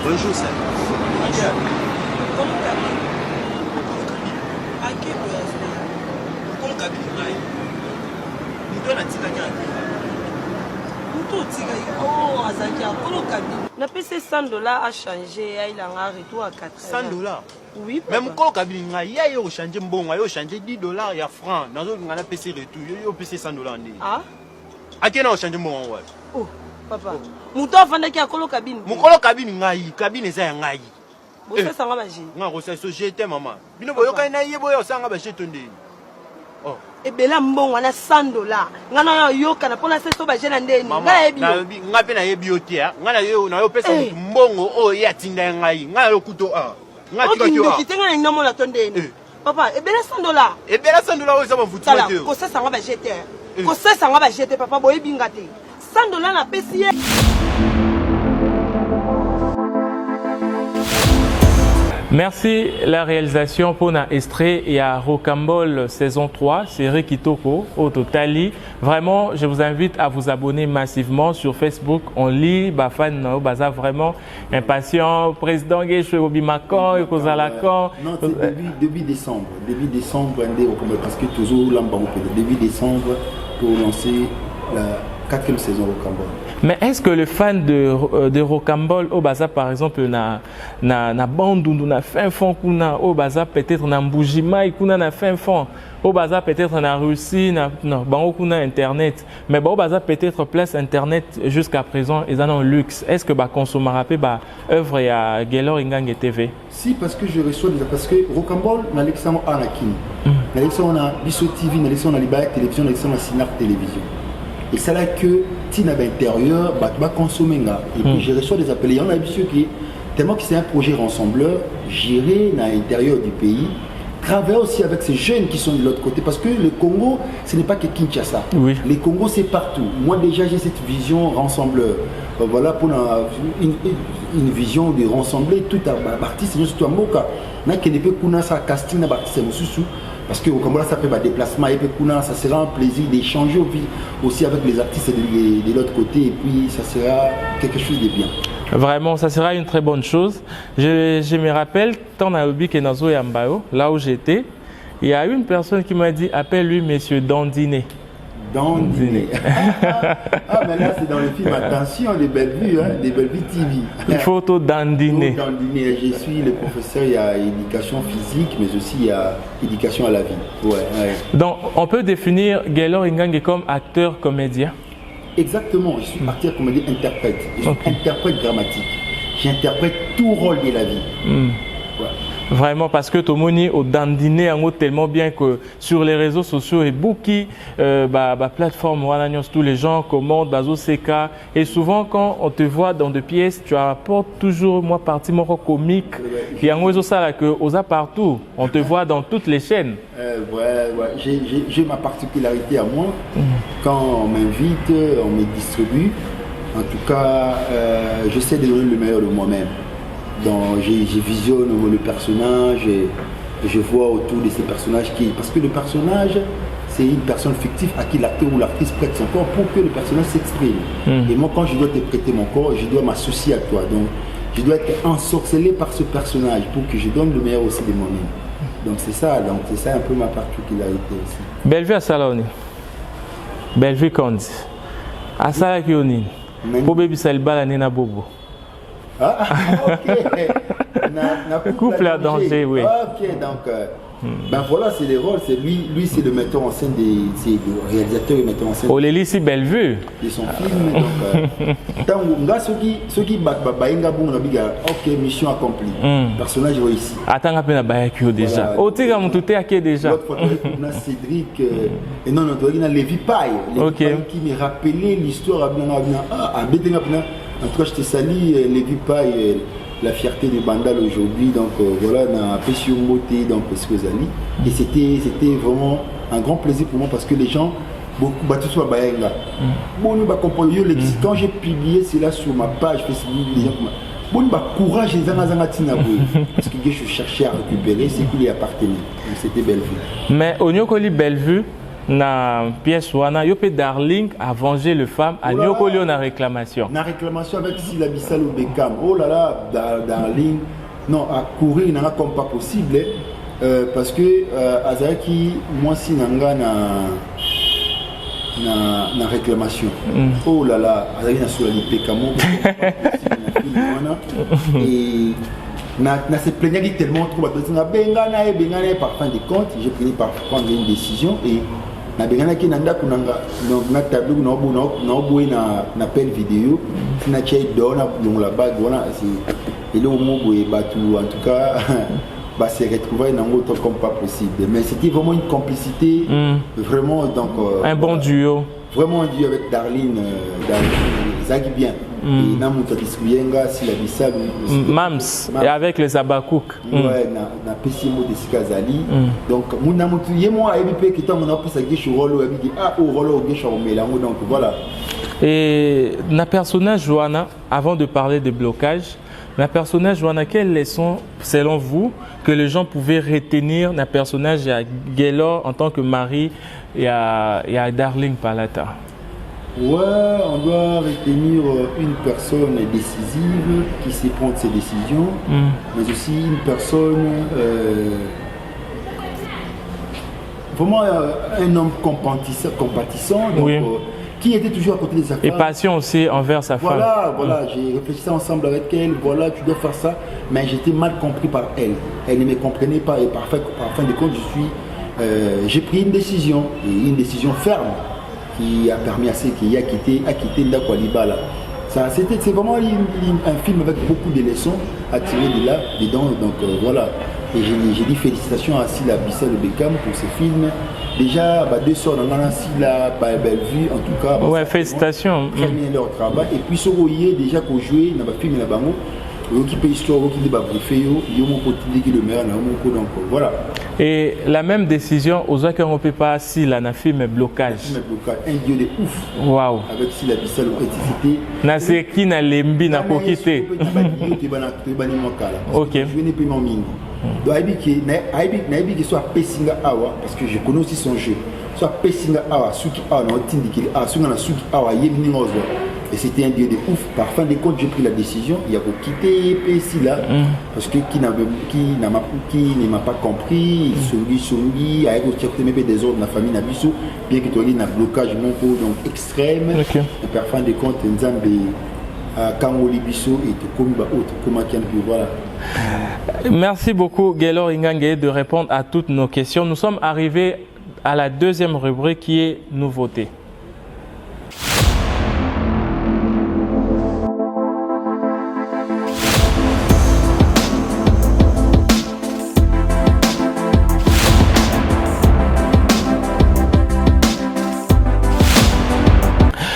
Bonjour, ça. On a payé $100 à changer, il a un retour à 80. $100? Oui, même quand on a changé bon, il a changé $10, il y a francs. Dans on a payé retour, il a payé $100. Ah? À qui on a changé bon? Oh, papa. Mouton a fait un cabine. Mon cabine, cabine est un ngaï. Vous savez, ça va manger. Moi, je sais, j'étais maman. Bino boyo quand il y a boyo, ça va jeter. Oh. Et bien là, bon, on a $100. On a yo kana pour la saison ba jeune ndeni. Nga pe na yebiotia, nga na yo pesa mbongo o ya tinda ngai. Nga yo kuto a. Nga tika yo. Kitenga na mo la tondeni. Papa, et bien là $100. Et bien là $100 o ça va foutre te. Ko ça va ba jeter. Ko ça va ba jeter papa boye bingate. $100 na pesi. Merci la réalisation pour na extrait et à Rocambole saison 3, série Kitoko, au Totali. Vraiment, je vous invite à vous abonner massivement sur Facebook. On lit, Bafan, Baza vraiment impatient. Président Guéchoué Obimakon, Ekozalakon. Non, c'est début décembre. Début décembre, parce que toujours l'embang, début décembre pour lancer la 4e saison Rocambole. Mais est-ce que le fan de Rocambole au Baza par exemple na bandundu na fin fond kuna au Baza peut-être na Mbujima kuna na fin fond au Baza peut-être na Russie na non bango kuna internet mais au Baza peut-être place internet jusqu'à présent ils en ont luxe. Est-ce que ba consommera ba œuvre ya Gelor Ingange TV? Si, parce que je reçois déjà parce que Rocambole na l'exemple Anakin. Na l'exemple na Bisso TV, na l'exemple na Libaya télévision, na l'exemple na Sinar télévision. Et c'est là que Tina d'intérieur va consommer. Et puis je reçois des appels. Il y en a qui, tellement que c'est un projet rassembleur, géré à l'intérieur du pays, travailler aussi avec ces jeunes qui sont de l'autre côté. Parce que le Congo, ce n'est pas que Kinshasa. Oui. Le Congo, c'est partout. Moi déjà, j'ai cette vision rassembleur. Voilà pour une vision de rassembler tout à artiste, surtout à Moka. N'a qu'elle ne peut pas ça casting à artiste sous. Parce que au Cambodge, ça fait un déplacement, et puis ça sera un plaisir d'échanger aussi avec les artistes de l'autre côté, et puis ça sera quelque chose de bien. Vraiment, ça sera une très bonne chose. Je me rappelle, tant à Obi Kenazo Yambao, là où j'étais, il y a une personne qui m'a dit, appelle-lui Monsieur Dandiné. Dandiné. Ah, mais là, c'est dans le film Attention, des belles vues, hein, des belles vues TV. Une photo Dandiné. Dandiné. Je suis le professeur, il y a éducation physique, mais aussi il y a éducation à la vie. Ouais, ouais. Donc, on peut définir Gelor Ingange comme acteur, comédien? Exactement, je suis acteur, comédien, interprète. Je suis interprète dramatique. J'interprète tout rôle de la vie. Ouais. Vraiment, parce que Tomoni au dandiné tellement bien que sur les réseaux sociaux et beaucoup plateforme tous les gens commandent Bazo CK et souvent quand on te voit dans des pièces, tu apportes toujours moi partie mon comique. Il y a un ça là que osa partout, on te voit dans toutes les chaînes. J'ai ma particularité à moi. Quand on m'invite, on me distribue. En tout cas, j'essaie de donner le meilleur de moi-même. Donc je visionne le personnage et je vois autour de ces personnages parce que le personnage c'est une personne fictive à qui l'acteur ou l'actrice prête son corps pour que le personnage s'exprime. Et moi quand je dois te prêter mon corps, je dois m'associer à toi. Donc je dois être ensorcelé par ce personnage pour que je donne le meilleur aussi de moi-même. Donc c'est ça un peu ma particularité aussi. Belle-vie à Saloni. Belle-vie Kondi. À Salakioni. Pour bébé Salba la Nena Bobo. Ah, ok. Couple à danger, oui. Ok, donc, ben voilà, c'est les rôles. C'est lui, c'est le metteur en scène, c'est le réalisateur et metteur en scène. Oléli, c'est belle vue. De son film. Donc, ceux qui battent, ok, mission accomplie. Personnage réussi. Attends un peu la baïkio déjà. Oh, tu as tout est déjà. L'autre fois, on a Cédric, et non, on a Lévi Paille. Lévi Paille qui me rappelait l'histoire à Bédéna. En tout cas, je te salue, Lévi Paille, la fierté de Bandal aujourd'hui. Donc voilà, on a apprécié Moté, donc Skozali. Et c'était vraiment un grand plaisir pour moi parce que les gens, beaucoup, tout soit Bayenga. Quand j'ai publié cela sur ma page Facebook, les gens bon, courage, les parce que je cherchais à récupérer ce qui lui appartenait. Donc c'était Bellevue. Mais au Nyokoli Bellevue, na pièce wana yopé Darling a vengé le femme à Nyokoli on a réclamation. Na réclamation avec Sila Bissalo Bekam. Oh là là, Darling, non, à courir il n'a comme pas possible parce que Azaki moi si nanga na réclamation. Oh là là, Azaki na sur la Bekamo. Et na se plaignait tellement trop par fin de compte, j'ai fini par prendre une décision et na bengana ki nanda kunanga na tableau na appel vidéo na chai dona la bag voilà c'est et le moment où en tout cas bah se retrouver dans autre comme pas possible mais c'était vraiment une complicité vraiment donc un bon duo vraiment un duo avec Darlene Zagi bien et na muto diskuyenga si la bisa Mams et avec les abakouk ouais na pesimo de Sikazali donc muna mutu yemo a ebipe ki tango na posa gishu rolo abi ah o rolo gishu melango donc voilà Et le personnage Johanna, avant de parler de blocage, le personnage Johanna, quelles leçons, selon vous, que les gens pouvaient retenir le personnage à Gaylor en tant que mari et à Darling Palata? Ouais, on doit retenir une personne décisive qui sait prendre ses décisions, mais aussi une personne vraiment un homme compatissant, donc, oui. Qui était toujours à côté de sa femme. Et patient aussi envers sa femme. Voilà, j'ai réfléchi ensemble avec elle, voilà, tu dois faire ça, mais j'étais mal compris par elle. Elle ne me comprenait pas et par fin de compte, j'ai pris une décision ferme qui a permis à ceux qui a quitté Ndakwalibala. C'est vraiment un film avec beaucoup de leçons à tirer dedans, donc voilà. Et j'ai dit félicitations à Sila Bissell Beckham pour ce film. Déjà, 2 sœurs dans la Sila, belle vue, en tout cas. Ouais, félicitations. Très bien leur travail. Et puis, ce que déjà qu'on jouait dans le film, qui peut histoire, qui débat briefé, il y a mon côté qui le meilleur, donc voilà. Et la même décision, aux autres qu'on ne peut pas si la film est blocage. Un dieu de ouf. Waouh. Avec Sila Bissell, c'était. Na c'est qui n'a lembi n'a pas quitté. Ok. Je n'ai pas mon mine. Donc, Aïbi soit Pessinga Awa, parce que je connais aussi son jeu. Soit Pessinga Awa, Suki Awa, Suki Awa, Yemini Ozo. Et c'était un dieu de ouf. Par fin de compte, j'ai pris la décision. Il y a pour quitter Pessila, parce que qui ne m'a pas compris, Songi, avec des autres, la famille Nabiso, bien que tu aies un blocage donc extrême. Okay. Et par fin de compte, Nzambe. Voilà. Merci beaucoup Gaylor Ingangue de répondre à toutes nos questions. Nous sommes arrivés à la deuxième rubrique qui est nouveauté.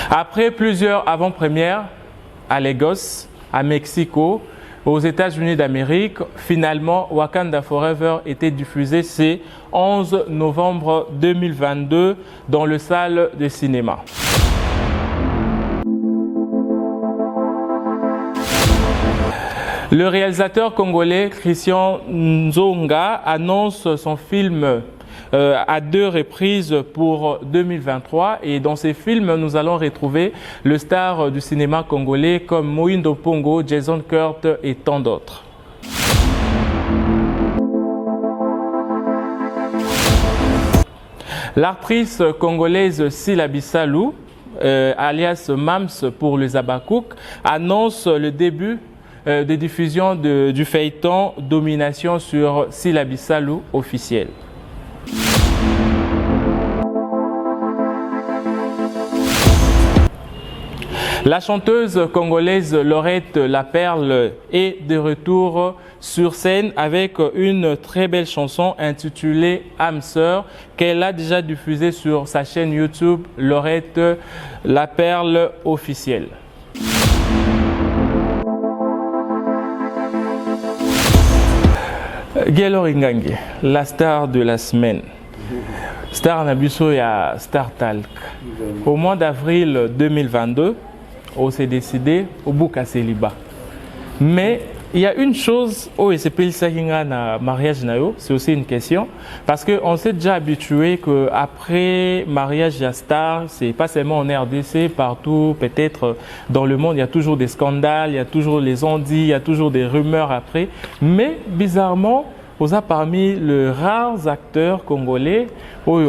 Après plusieurs avant-premières à Lagos, à Mexico, aux États-Unis d'Amérique, finalement, Wakanda Forever était diffusé ce 11 novembre 2022 dans le salle de cinéma. Le réalisateur congolais Christian Nzonga annonce son film à 2 reprises pour 2023 et dans ces films nous allons retrouver le star du cinéma congolais comme Moïndo Pongo, Jason Kurt et tant d'autres. L'actrice congolaise Sila Bissalou, alias Mams pour les Abakouk, annonce le début de diffusion du feuilleton Domination sur Sila Bissalou officiel. La chanteuse congolaise Laurette Laperle est de retour sur scène avec une très belle chanson intitulée Âme Sœur qu'elle a déjà diffusée sur sa chaîne YouTube Laurette Laperle officielle. Gaylor Ingangue, la star de la semaine. Star Nabuso et Star Talk. Au mois d'avril 2022, on s'est décidé au Bouka Célibat. Mais il y a une chose, c'est mariage, c'est aussi une question, parce qu'on s'est déjà habitué qu'après mariage à star, c'est pas seulement en RDC, partout, peut-être dans le monde, il y a toujours des scandales, il y a toujours les on-dit, il y a toujours des rumeurs après. Mais bizarrement, on a parmi les rares acteurs congolais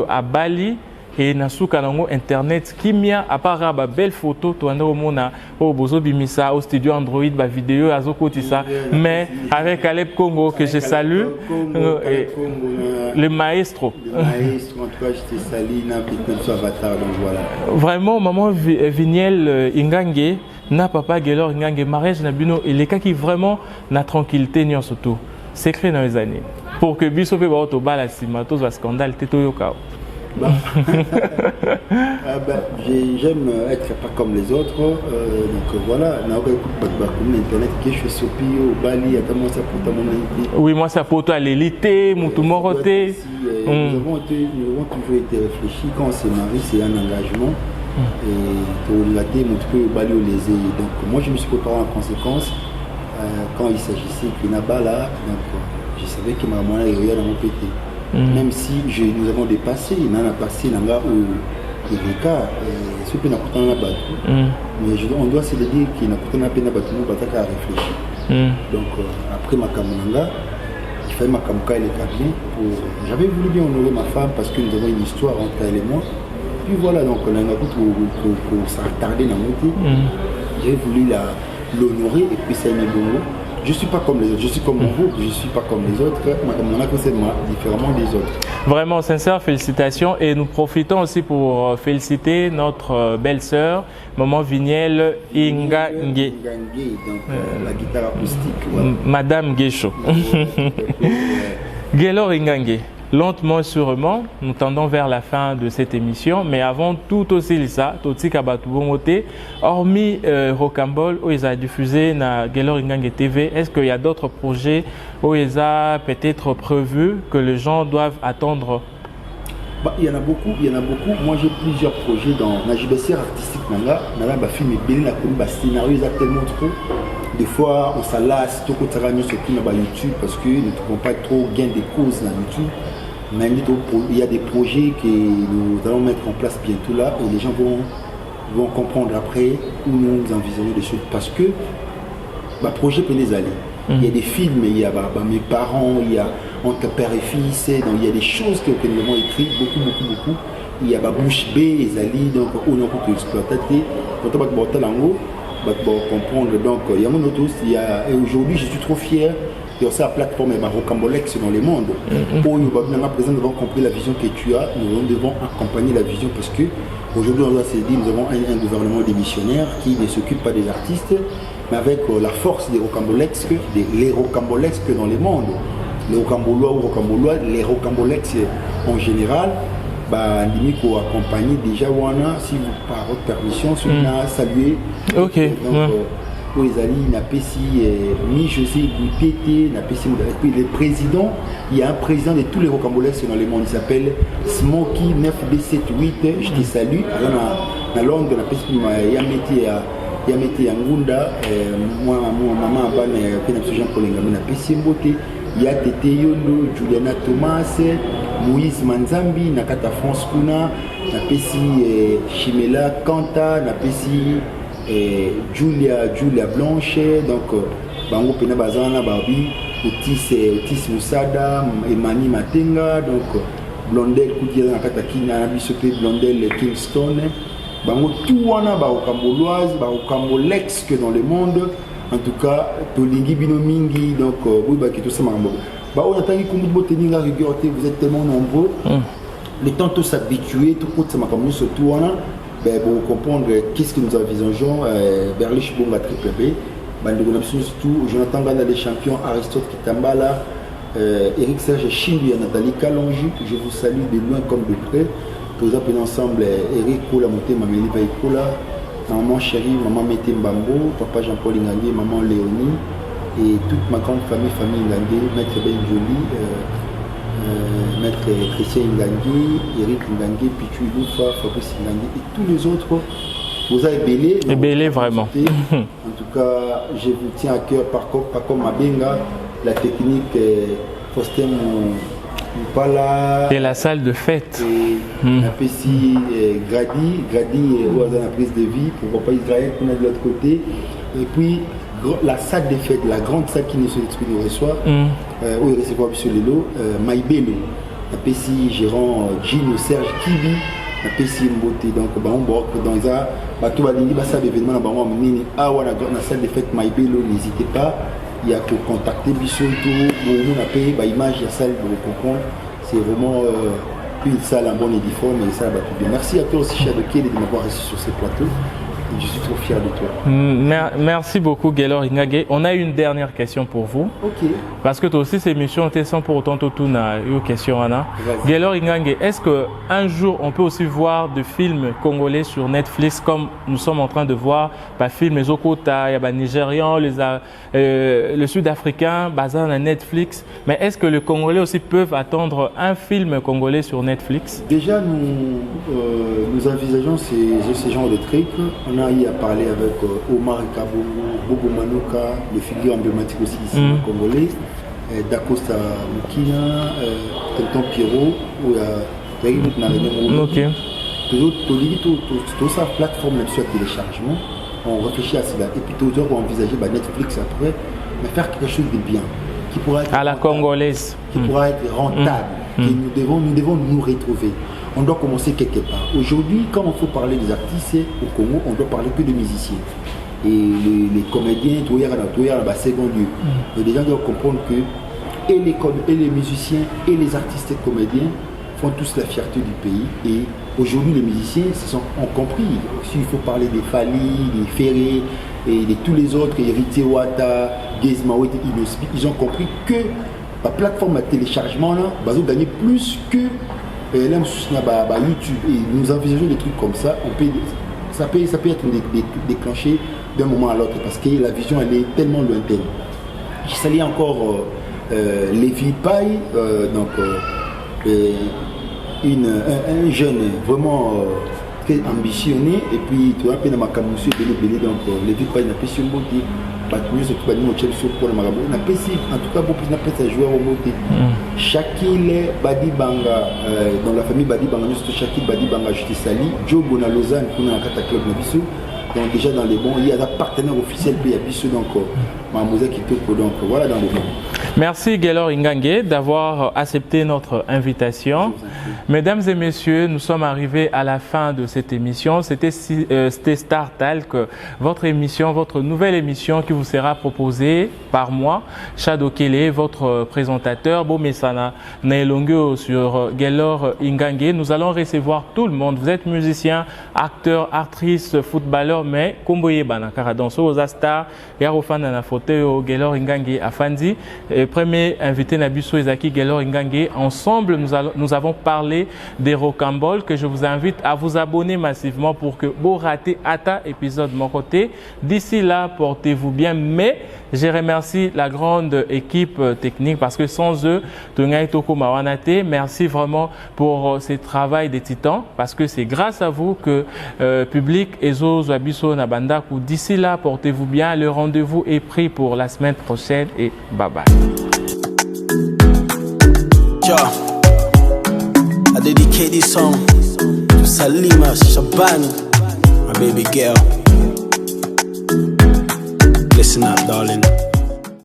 à Bali, et na suka nango internet kimia à part ba belle photo to anda omona o bozo bimisa au studio Android ba vidéo azokotisa mais avec Alep Congo que je salue le maestro en tout cas je te salue na petit avatar donc voilà vraiment maman Viniel Ingangue na papa Gaylor Ingangue mariage na bino et les cas qui vraiment na tranquillité ni surtout secret dans les années pour que biso pe ba auto bala sima to za scandale teto yoka. J'aime être pas comme les autres, donc voilà. Internet qui je suis au Bali, oui, moi ça pour toi l'élité, mon tout moroté. Nous avons toujours été réfléchis quand on s'est marié, c'est un engagement. et au laté mon peu balé au lésé. Donc moi je me suis préparé en conséquence quand il s'agissait que Naba là, donc je savais que ma maman est dans mon pété. Même si nous avons dépassé, on a passé dans là où il y a ce qu'on a pourtant la battu. Mais on doit se le dire qu'il n'a pourtant pas battu, nous battons à réfléchir. Donc après ma camonanga, il fallait ma camonanga elle est bien pour. J'avais voulu bien honorer ma femme parce que nous avons une histoire entre elle et moi. Puis voilà, donc on a un coup pour s'attarder dans mon côté. J'ai voulu l'honorer et puis ça m'est bon. Je ne suis pas comme les autres, je suis comme vous, je ne suis pas comme les autres. Mon accompagnement différemment des autres. Vraiment, sincères félicitations et nous profitons aussi pour féliciter notre belle-sœur, Maman Vignel Ingangue. Donc la guitare acoustique. Voilà. Madame Guécho. Guélor Ingangue. Lentement et sûrement, nous tendons vers la fin de cette émission, mais avant tout aussi Lisa, Toti Kabatubomote, hormis Rocambole, où ils ont diffusé na Guélor Ingangue TV, est-ce qu'il y a d'autres projets où ils ont peut-être prévu que les gens doivent attendre? Il y en a beaucoup, Moi j'ai plusieurs projets dans la JBC artistique. Nala ba film et la comme scénario exactement trop. Des fois on s'alasse, tout côté surtout sur YouTube parce que nous ne trouvons pas trop gain de cause dans YouTube. Mais il y a des projets que nous allons mettre en place bientôt là et les gens vont comprendre après où nous envisageons des choses parce que le projet peut les aller. Il y a des films, il y a mes parents, il y a entre père et fils, donc il y a des choses que nous avons écrites beaucoup. Il y a bouche B, les alliés, donc on a beaucoup exploité. Quand on va comprendre, donc il y a mon auto, et aujourd'hui je suis trop fier. Et aussi la plateforme Rocambolex dans le monde. Pour nous, nous avons compris la vision que tu as, nous devons accompagner la vision parce que aujourd'hui on doit se dire nous avons un gouvernement démissionnaire qui ne s'occupe pas des artistes, mais avec la force des Rocambolex, les Rocambolex dans le monde. Les Rocambolois ou Rocambolois, les Rocambolex en général, limite pour accompagner déjà Wana, si vous par votre permission, si on a salué. Ok. Donc, il y a Mi-José Boutete, puis le président, il y a un président de tous les Rocambolex dans le monde, il s'appelle Smokey 9278, je te salue. Dans Londres, il y a Ngunda, moi, maman, Jean-Paul Ngami, il y a Tete Yondo, Juliana Thomas, Moïse Manzambi, Nakata France Kuna, Chimela Kanta, Julia Blanche, donc Bango Pena Bazana Babi, Otis Moussada, Emani Matenga, donc Blondel Koudia Nakataki, Nanabisope Blondel Kingston, Bango tout wana Rocamboloise, Rocambolex que dans le monde, en tout cas, Tolingi Binomingi, donc oui, tout ça mambo. On attend que vous êtes tellement nombreux, les temps tous s'habituer, tout ça m'a comme surtout pour comprendre qu'est-ce que nous envisageons, Berlich Bonga Triple B, surtout Jonathan Gana les champions, Aristote Kitambala, Eric Serge Chimbi et Nathalie Kalonji, je vous salue de loin comme de près. Tous ensemble, Eric Koula Moté, Mameli Baïkoula, maman chérie, maman Mété Mbambo, papa Jean-Paul Ingangé, maman Léonie, et toute ma grande famille Ingangé, maître Ben Jolie, maître Christian Ingangé, Eric Ingangé, Pichu Loufa, Fabrice Ingangé et tous les autres. Vous avez belé. Et belé vraiment. En tout cas, je vous tiens à cœur par comme Mabenga, la technique Faustin Moupala. Et la salle de fête. La PCI Grady, où on a la prise de vie, pourquoi pas Israël qu'on a de l'autre côté. Et puis la salle de fête, la grande salle qui nous reçoit, où il recevra sur les lots, Maïbelo, la PCI gérant Gino Serge Kibi, la PCI Mbote. Donc, dans les tout va ça événement la salle de fête Maïbelo, n'hésitez pas. Il y a que contacter Bissot, on a payé l'image de la salle pour comprendre. C'est vraiment une salle en bonne et due forme et ça va tout bien. Merci à toi aussi, cher de Kiel, de m'avoir reçu sur ce plateau. Je suis trop fier de toi. Merci beaucoup, Gaylor Ingangé. On a une dernière question pour vous. Ok. Parce que toi aussi, ces émissions étaient sans pour autant tout une question, Anna. Gaylor Ingangé, est-ce qu'un jour, on peut aussi voir des films congolais sur Netflix comme nous sommes en train de voir des films Ezokota, il y a des Nigérians, le Sud-Africain, basé à Netflix. Mais est-ce que les Congolais aussi peuvent attendre un film congolais sur Netflix? Déjà, nous envisageons ce genre de trucs. On a eu à parler avec Omar Kabongo, Bobo Manoka, le figure emblématique aussi ici congolais, Dacosta Mukina, Tonton Pierrot, ou Yaïmout Naréné. Ok. Toute sa plateforme sur téléchargement, on réfléchit à cela. Et puis, toujours, on va envisager Netflix après, mais faire quelque chose de bien. Qui pourra être à la congolaise. Qui pourra être rentable. Nous devons nous retrouver. On doit commencer quelque part. Aujourd'hui, quand il faut parler des artistes au Congo, on doit parler que de musiciens. Et les comédiens, tout y a dans le second lieu. Et les gens doivent comprendre que et les musiciens et les artistes et comédiens font tous la fierté du pays. Et aujourd'hui, les musiciens ont compris. S'il faut parler des Fali, des Ferré et de tous les autres, Héritier Wata, Gizmaouet, ils ont compris que la plateforme de téléchargement, là, va gagner plus que YouTube. Et nous envisageons des trucs comme ça. Ça peut être déclenché d'un moment à l'autre parce que la vision elle est tellement lointaine. Je salue encore Lévi Paille, un jeune vraiment très ambitionné, et puis tu vois, dans ma camouflage, donc Lévi Paille n'a pas su monter. En tout cas, beaucoup de joueurs au moté. Shakil Badi Banga, dans la famille Badi Banga, nous sommes Shakil Badi Banga, je te salue. Joe Bona Lausanne, pour un club Nabiso. Donc, déjà dans les bons, il y a un partenaire officiel, puis il y a Bissou, donc, Mamouza qui peut, donc, voilà dans les bons. Merci Gaylor Ingangé d'avoir accepté notre invitation. Mesdames et messieurs, nous sommes arrivés à la fin de cette émission. C'était Star Talk, votre émission, votre nouvelle émission qui vous sera proposée par moi, Shadow Kele, votre présentateur, Bomesana Naelongyo sur Gaylor Ingangé. Nous allons recevoir tout le monde. Vous êtes musicien, acteur, actrice, footballeur, mais Komboye Banakara danso aux stars, Yarofan na fauteuil Gaylor Ingangé Afandi. Premier invité Nabiso Ezaki Gaylor Ingangé. Ensemble, nous avons parlé des Rocambole que je vous invite à vous abonner massivement pour que vous ratez Ata épisode de mon côté. D'ici là, portez-vous bien. Mais je remercie la grande équipe technique parce que sans eux, merci vraiment pour ce travail des titans parce que c'est grâce à vous que public Ezo Zabiso Nabandaku. D'ici là, portez-vous bien. Le rendez-vous est pris pour la semaine prochaine et bye bye. I dedicate this song to Salima Shabani, my baby girl. Listen up, darling.